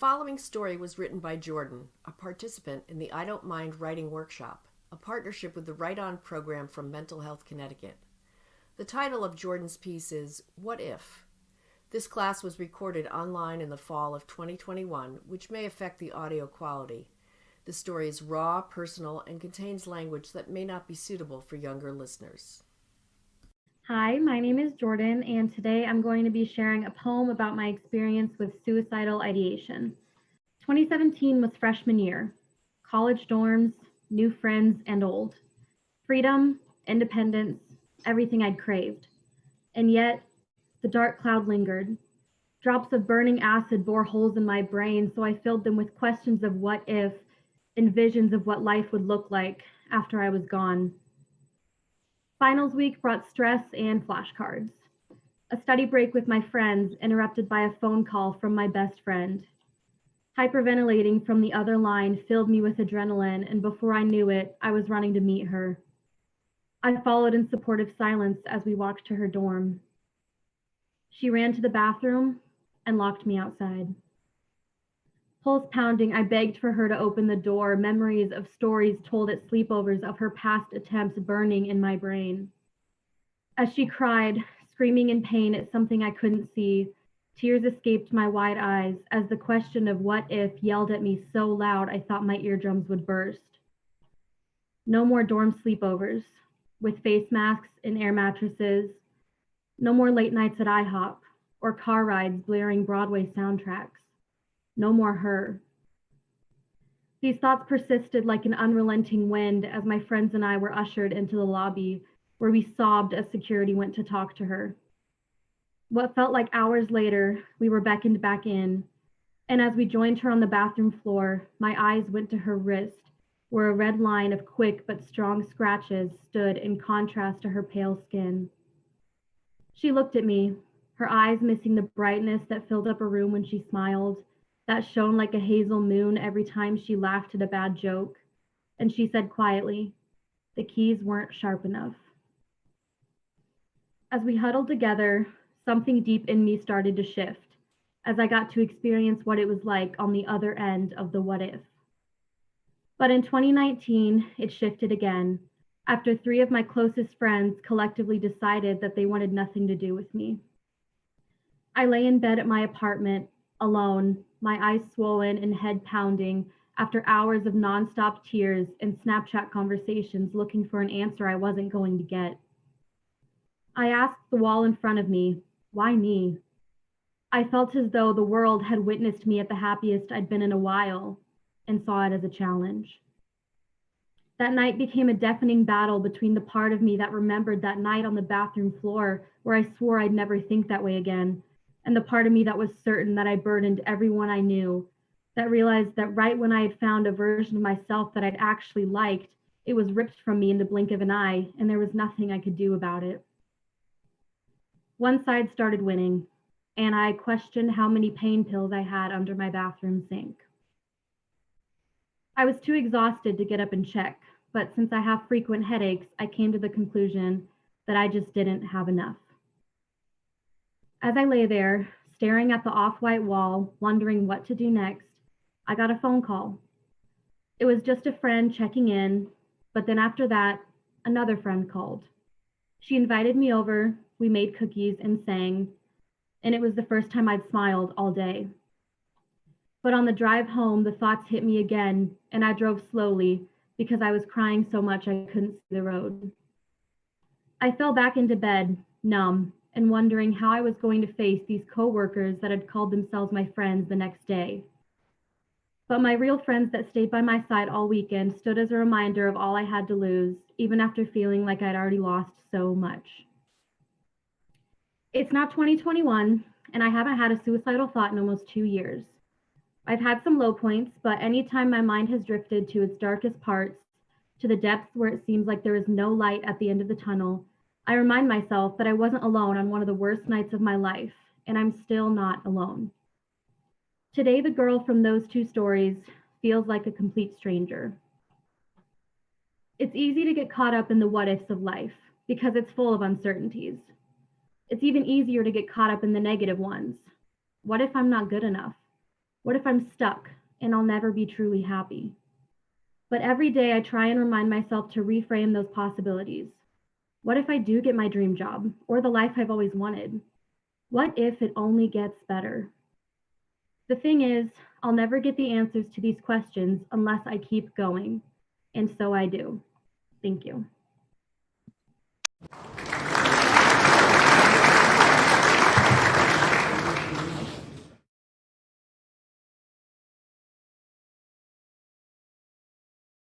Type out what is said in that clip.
following story was written by Jordan, a participant in the I Don't Mind Writing Workshop, a partnership with the Write On program from Mental Health Connecticut. The title of Jordan's piece is What If? This class was recorded online in the fall of 2021, which may affect the audio quality. The story is raw, personal, and contains language that may not be suitable for younger listeners. Hi, my name is Jordan, and today I'm going to be sharing a poem about my experience with suicidal ideation. 2017 was freshman year. College dorms, new friends, and old. Freedom, independence, everything I'd craved. And yet, the dark cloud lingered. Drops of burning acid bore holes in my brain, so I filled them with questions of what if and visions of what life would look like after I was gone. Finals week brought stress and flashcards. A study break with my friends interrupted by a phone call from my best friend. Hyperventilating from the other line filled me with adrenaline, and before I knew it, I was running to meet her. I followed in supportive silence as we walked to her dorm. She ran to the bathroom and locked me outside. Pulse pounding, I begged for her to open the door, memories of stories told at sleepovers of her past attempts burning in my brain. As she cried, screaming in pain at something I couldn't see, tears escaped my wide eyes as the question of what if yelled at me so loud I thought my eardrums would burst. No more dorm sleepovers, with face masks and air mattresses. No more late nights at IHOP, or car rides blaring Broadway soundtracks. No more her. These thoughts persisted like an unrelenting wind as my friends and I were ushered into the lobby, where we sobbed as security went to talk to her. What felt like hours later, we were beckoned back in, and as we joined her on the bathroom floor, my eyes went to her wrist, where a red line of quick but strong scratches stood in contrast to her pale skin. She looked at me, her eyes missing the brightness that filled up a room when she smiled, that shone like a hazel moon every time she laughed at a bad joke, and she said quietly, "The keys weren't sharp enough." As we huddled together, something deep in me started to shift as I got to experience what it was like on the other end of the what if. But in 2019, it shifted again after 3 of my closest friends collectively decided that they wanted nothing to do with me. I lay in bed at my apartment, alone, my eyes swollen and head pounding after hours of nonstop tears and Snapchat conversations looking for an answer I wasn't going to get. I asked the wall in front of me, why me? I felt as though the world had witnessed me at the happiest I'd been in a while and saw it as a challenge. That night became a deafening battle between the part of me that remembered that night on the bathroom floor where I swore I'd never think that way again, and the part of me that was certain that I burdened everyone I knew, that realized that right when I had found a version of myself that I'd actually liked, it was ripped from me in the blink of an eye, and there was nothing I could do about it. One side started winning, and I questioned how many pain pills I had under my bathroom sink. I was too exhausted to get up and check, but since I have frequent headaches, I came to the conclusion that I just didn't have enough. As I lay there, staring at the off-white wall, wondering what to do next, I got a phone call. It was just a friend checking in, but then after that, another friend called. She invited me over, we made cookies and sang, and it was the first time I'd smiled all day. But on the drive home, the thoughts hit me again, and I drove slowly because I was crying so much I couldn't see the road. I fell back into bed, numb, and wondering how I was going to face these coworkers that had called themselves my friends the next day. But my real friends that stayed by my side all weekend stood as a reminder of all I had to lose, even after feeling like I'd already lost so much. It's now 2021, and I haven't had a suicidal thought in almost 2 years. I've had some low points, but anytime my mind has drifted to its darkest parts, to the depths where it seems like there is no light at the end of the tunnel, I remind myself that I wasn't alone on one of the worst nights of my life, and I'm still not alone. Today, the girl from those 2 stories feels like a complete stranger. It's easy to get caught up in the what ifs of life because it's full of uncertainties. It's even easier to get caught up in the negative ones. What if I'm not good enough? What if I'm stuck and I'll never be truly happy? But every day I try and remind myself to reframe those possibilities. What if I do get my dream job or the life I've always wanted? What if it only gets better? The thing is, I'll never get the answers to these questions unless I keep going. And so I do. Thank you.